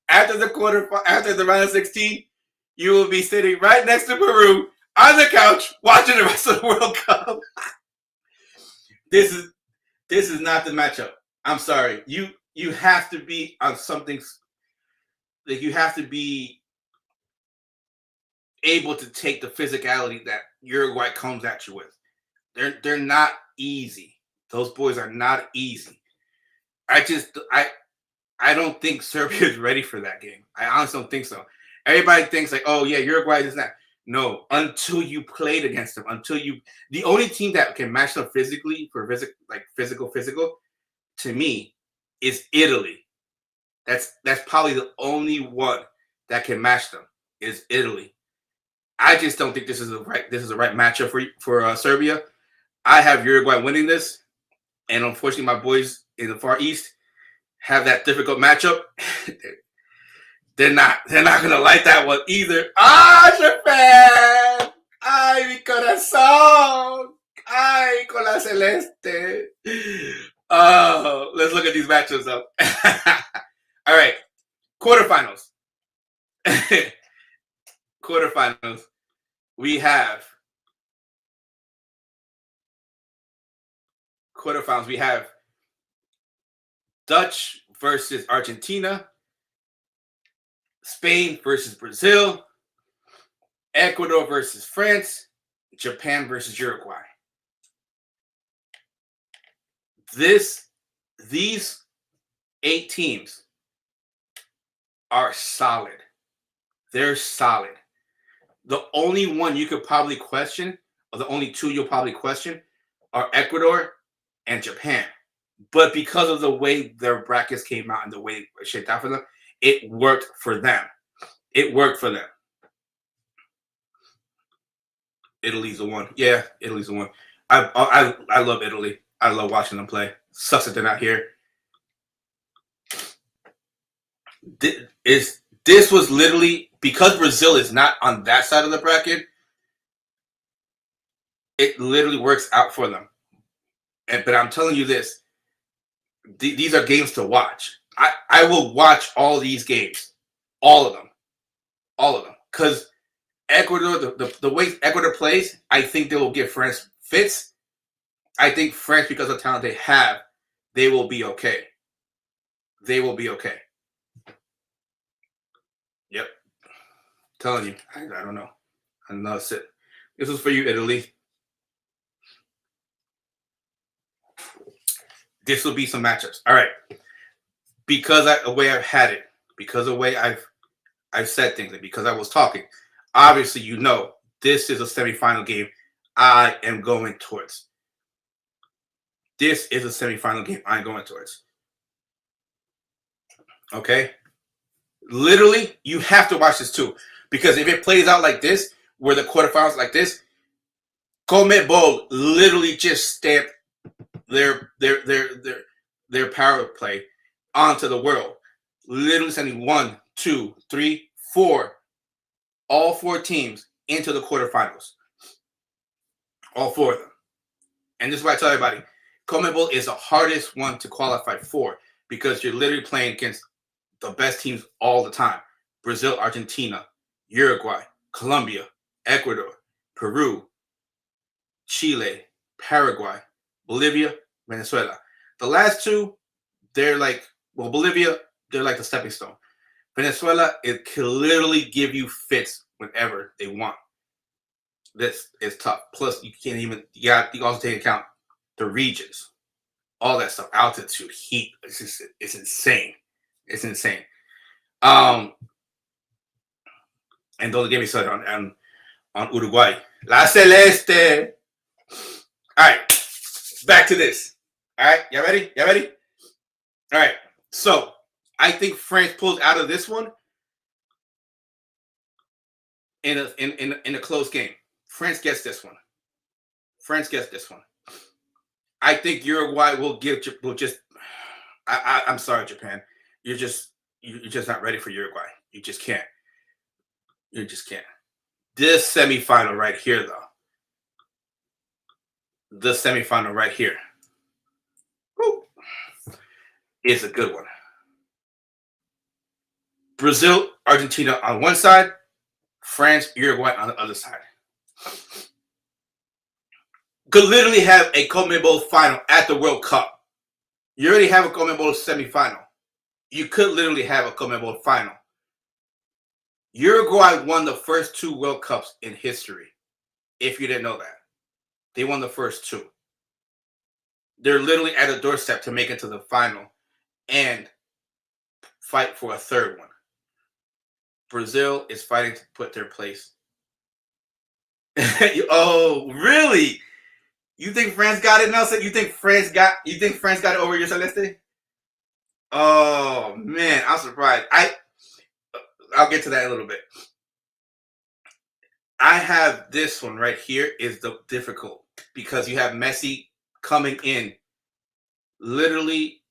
After the round of 16, you will be sitting right next to Peru on the couch watching the rest of the World Cup. This is not the matchup. I'm sorry. You have to be on something. Like, you have to be able to take the physicality that Uruguay comes at you with. They're not easy. Those boys are not easy. I don't think Serbia is ready for that game. I honestly don't think so. Everybody thinks like, oh yeah, Uruguay is that. No, until you played against them, the only team that can match them physically for physical, to me, is Italy. That's probably the only one that can match them is Italy. I just don't think this is the right matchup for Serbia. I have Uruguay winning this, and unfortunately, my boys in the Far East have that difficult matchup. They're not gonna like that one either. Ah, Japan! Ay, mi corazón! Ay, con la celeste. Oh, let's look at these matchups up. All right, quarterfinals. Quarterfinals. We have quarterfinals. We have Dutch versus Argentina, Spain versus Brazil, Ecuador versus France, Japan versus Uruguay. These 8 teams are solid. They're solid. The only one you could probably question, or the only 2 you'll probably question, are Ecuador and Japan. But because of the way their brackets came out and the way it shaped out for them, it worked for them. It worked for them. Italy's the one. Yeah, Italy's the one. I love Italy. I love watching them play. Sucks that they're not here. This was literally because Brazil is not on that side of the bracket. It literally works out for them. But I'm telling you this: these are games to watch. I will watch all these games, all of them, because Ecuador, the way Ecuador plays, I think they will give France fits. I think France, because of the talent they have, they will be okay. They will be okay. Yep. I'm telling you, I don't know. I don't know. That's it. This is for you, Italy. This will be some matchups. All right. Because the way I've had it, because the way I've said things, and because I was talking, obviously you know this is a semifinal game I am going towards. This is a semifinal game I'm going towards. Okay? Literally, you have to watch this too. Because if it plays out like this, where the quarterfinals like this, CONMEBOL literally just stamped their power play onto the world. Literally sending 1, 2, 3, 4, all 4 teams into the quarterfinals. All 4 of them. And this is why I tell everybody, CONMEBOL is the hardest one to qualify for because you're literally playing against the best teams all the time. Brazil, Argentina, Uruguay, Colombia, Ecuador, Peru, Chile, Paraguay, Bolivia, Venezuela. The last 2, they're like, well, Bolivia, they're like the stepping stone. Venezuela, it can literally give you fits whenever they want. This is tough. Plus, you can't even, you also take into account the regions, all that stuff, altitude, heat. It's insane. It's insane. And don't get me started on Uruguay. La Celeste. All right, back to this. All right, y'all ready? Y'all ready? All right. So I think France pulls out of this one in a close game. France gets this one. France gets this one. I think Uruguay will just. I'm sorry, Japan. You're just not ready for Uruguay. You just can't. You just can't. This semifinal right here, though. This semifinal right here. Woo, is a good one. Brazil, Argentina on one side, France, Uruguay on the other side. Could literally have a CONMEBOL final at the World Cup. You already have a CONMEBOL semifinal. You could literally have a CONMEBOL final. Uruguay won the first 2 World Cups in history. If you didn't know that. They won the first 2. They're literally at a doorstep to make it to the final and fight for a third one. Brazil is fighting to put their place. Oh, really? You think France got it, Nelson? You think France got it over your Celeste? Oh man, I'm surprised. I'll get to that in a little bit. I have this one right here is the difficult because you have Messi coming in literally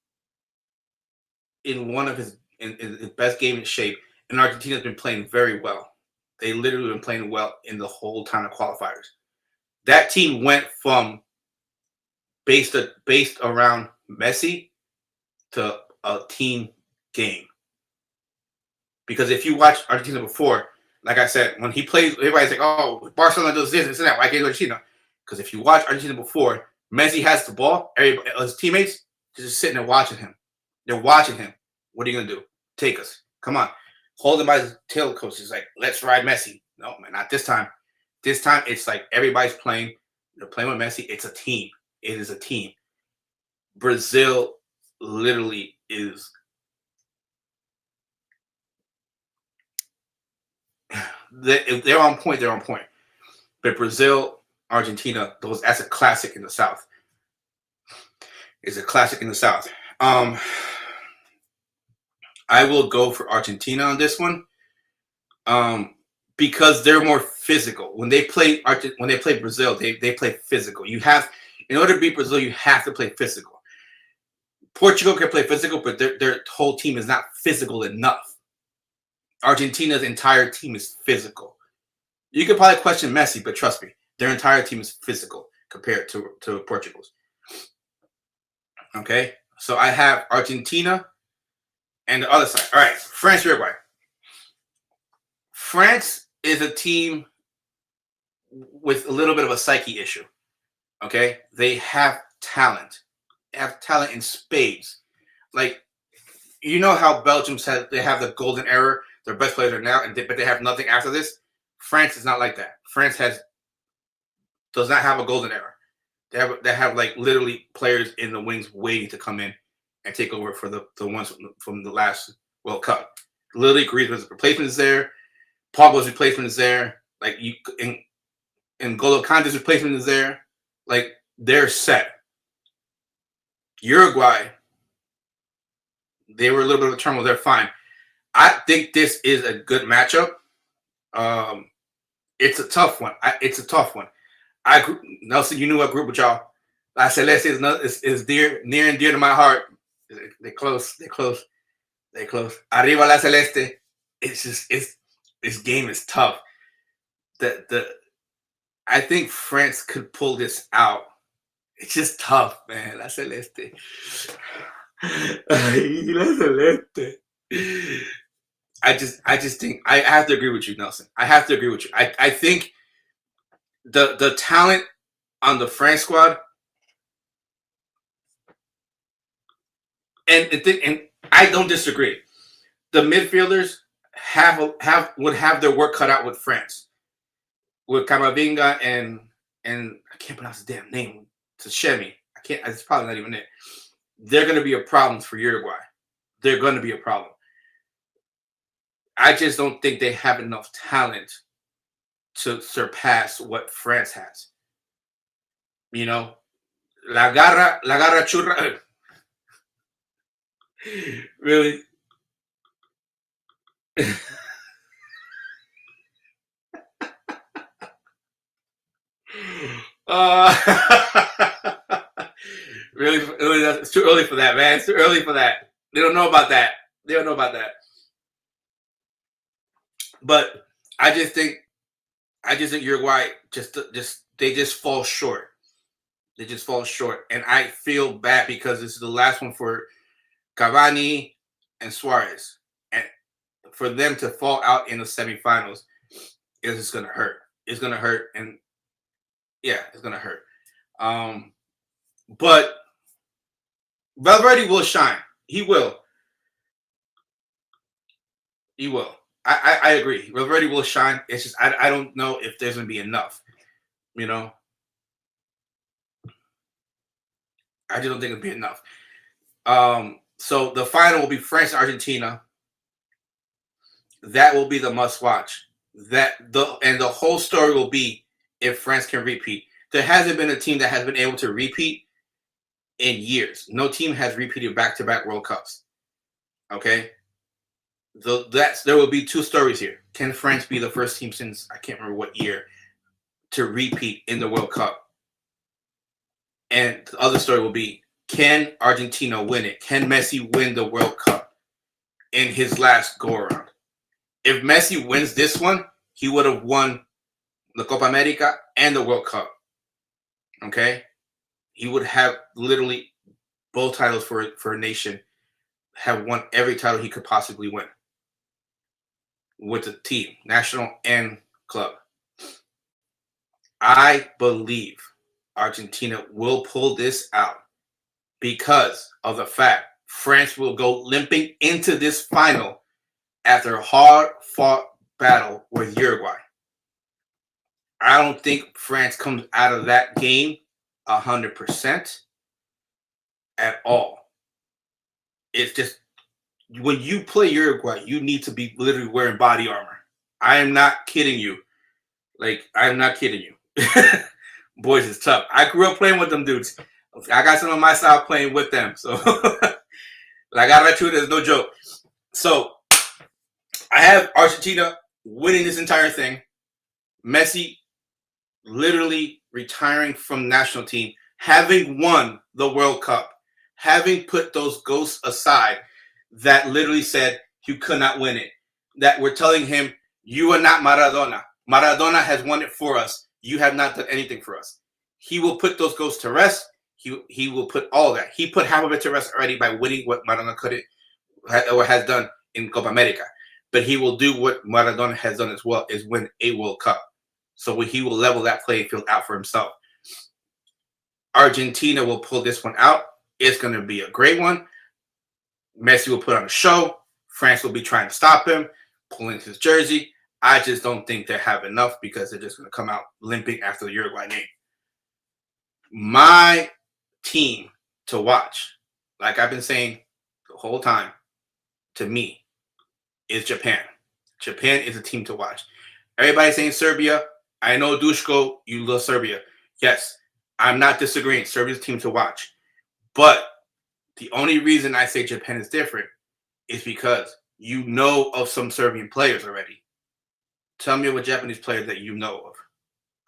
in one of his best game in shape and Argentina's been playing very well. They literally been playing well in the whole time of qualifiers. That team went from based around Messi to a team game. Because if you watch Argentina before, like I said, when he plays, everybody's like, "Oh, Barcelona does this and that. Why can't Argentina?" Because if you watch Argentina before, Messi has the ball. Everybody, his teammates, just sitting there watching him. They're watching him. What are you gonna do? Take us? Come on. Hold him by his tail, coach. He's like, "Let's ride Messi." No, man, not this time. This time, it's like everybody's playing. They're playing with Messi. It's a team. It is a team. Brazil literally is. If they're on point, they're on point. But Brazil, Argentina, that's a classic in the South. It's a classic in the South. I will go for Argentina on this one. Because they're more physical. When they play Brazil, they play physical. You have, in order to beat Brazil, you have to play physical. Portugal can play physical, but their whole team is not physical enough. Argentina's entire team is physical. You could probably question Messi, but trust me, their entire team is physical compared to Portugal's. Okay, so I have Argentina and the other side. All right, France, Uruguay. France is a team with a little bit of a psyche issue. Okay, they have talent. They have talent in spades. Like, you know how Belgium said they have the golden era. Their best players are now, but they have nothing after this. France is not like that. France does not have a golden era. They have like literally players in the wings waiting to come in and take over for the ones from the last World Cup. Literally, Griezmann's replacement is there. Pogba's replacement is there. Like and N'Golo Kante's replacement is there. Like, they're set. Uruguay, they were a little bit of a turmoil. They're fine. I think this is a good matchup. It's a tough one. It's a tough one. Nelson, you knew I grew up with y'all. La Celeste is near and dear to my heart. They're close. They're close. They're close. Arriba La Celeste. This game is tough. I think France could pull this out. It's just tough, man. La Celeste. La Celeste. I just think I have to agree with you, Nelson. I have to agree with you. I think the talent on the France squad and I don't disagree. The midfielders would have their work cut out with France, with Camavinga and I can't pronounce his damn name. Shemi. I can't. It's probably not even it. They're going to be a problem for Uruguay. They're going to be a problem. I just don't think they have enough talent to surpass what France has. You know, la garra churra. Really? Really, it's too early for that, man. It's too early for that. They don't know about that. They don't know about that. But I just think Uruguay they just fall short. They just fall short, and I feel bad because this is the last one for Cavani and Suarez, and for them to fall out in the semifinals is just gonna hurt. It's gonna hurt, and yeah, it's gonna hurt. But Valverde will shine. He will. He will. I agree. Valverde will shine. It's just I don't know if there's gonna be enough. You know, I just don't think it'll be enough. So the final will be France Argentina. That will be the must watch. The whole story will be if France can repeat. There hasn't been a team that has been able to repeat in years. No team has repeated back-to-back World Cups. Okay? There will be two stories here. Can France be the first team since I can't remember what year to repeat in the World Cup? And the other story will be, can Argentina win it? Can Messi win the World Cup in his last go-around? If Messi wins this one, he would have won the Copa America and the World Cup. Okay? He would have literally both titles for a nation, have won every title he could possibly win with the team, national and club. I believe Argentina will pull this out because of the fact France will go limping into this final after a hard-fought battle with Uruguay. I don't think France comes out of that game 100% at all. It's just when you play Uruguay, you need to be literally wearing body armor. I am not kidding you. Like, I'm not kidding you. Boys, it's tough. I grew up playing with them dudes. I got some of my style playing with them. So, like, I gotta let you, there's no joke. So, I have Argentina winning this entire thing. Messi literally retiring from the national team, having won the World Cup, having put those ghosts aside that literally said you could not win it, that were telling him, you are not Maradona. Maradona has won it for us. You have not done anything for us. He will put those ghosts to rest. He will put all that. He put half of it to rest already by winning what Maradona couldn't or has done in Copa America. But he will do what Maradona has done as well, is win a World Cup. So he will level that playing field out for himself. Argentina will pull this one out. It's going to be a great one. Messi will put on a show. France will be trying to stop him, pulling his jersey. I just don't think they have enough because they're just going to come out limping after the Uruguay game. My team to watch, like I've been saying the whole time, to me, is Japan. Japan is a team to watch. Everybody's saying Serbia. I know, Dushko, you love Serbia. Yes, I'm not disagreeing. Serbia's a team to watch. But the only reason I say Japan is different is because you know of some Serbian players already. Tell me what Japanese players that you know of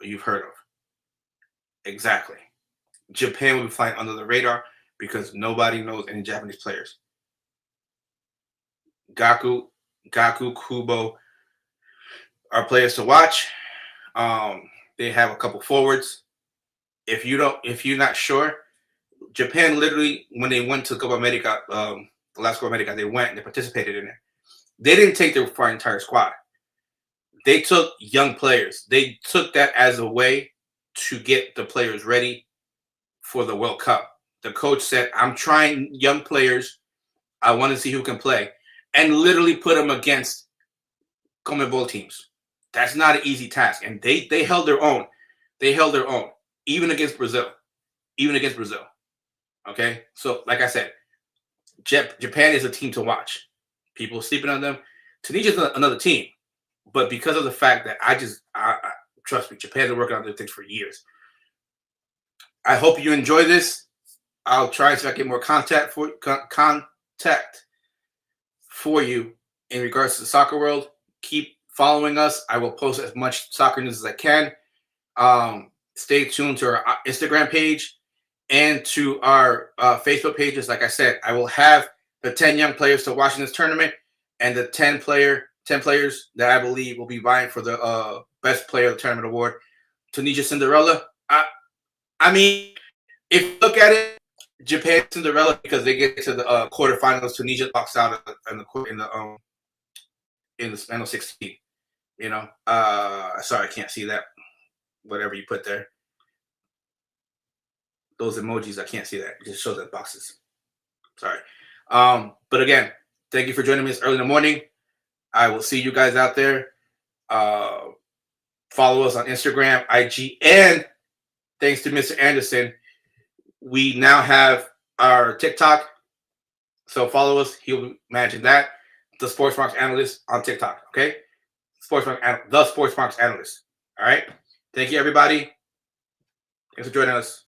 or you've heard of. Exactly. Japan will be flying under the radar because nobody knows any Japanese players. Gaku, Kubo are players to watch. They have a couple forwards. If you're not sure, Japan literally, when they went to Copa America, the last Copa America, they went and they participated in it. They didn't take their entire squad. They took young players. They took that as a way to get the players ready for the World Cup. The coach said, I'm trying young players. I want to see who can play. And literally put them against CONMEBOL teams. That's not an easy task. And they held their own. They held their own. Even against Brazil. Okay? So, like I said, Japan is a team to watch. People sleeping on them. Tunisia is another team. But because of the fact that I trust me, Japan's been working on their things for years. I hope you enjoy this. I'll try to get more contact for you in regards to the soccer world. Keep following us. I will post as much soccer news as I can. Stay tuned to our Instagram page and to our Facebook pages. Like I said, I will have the 10 young players to watch in this tournament and the 10 players that I believe will be vying for the best player of the tournament award. Tunisia Cinderella. I mean, if you look at it, Japan Cinderella because they get to the quarterfinals. Tunisia walks out in the final 16. You know, sorry, I can't see that. Whatever you put there, those emojis, I can't see that. It just shows that boxes. Sorry. But again, thank you for joining me this early in the morning. I will see you guys out there. Follow us on Instagram, IG, and thanks to Mr. Anderson, we now have our TikTok. So follow us. He'll be managing that. The Sports Marks Analyst on TikTok. Okay? The Sports Marks Analyst. All right? Thank you, everybody. Thanks for joining us.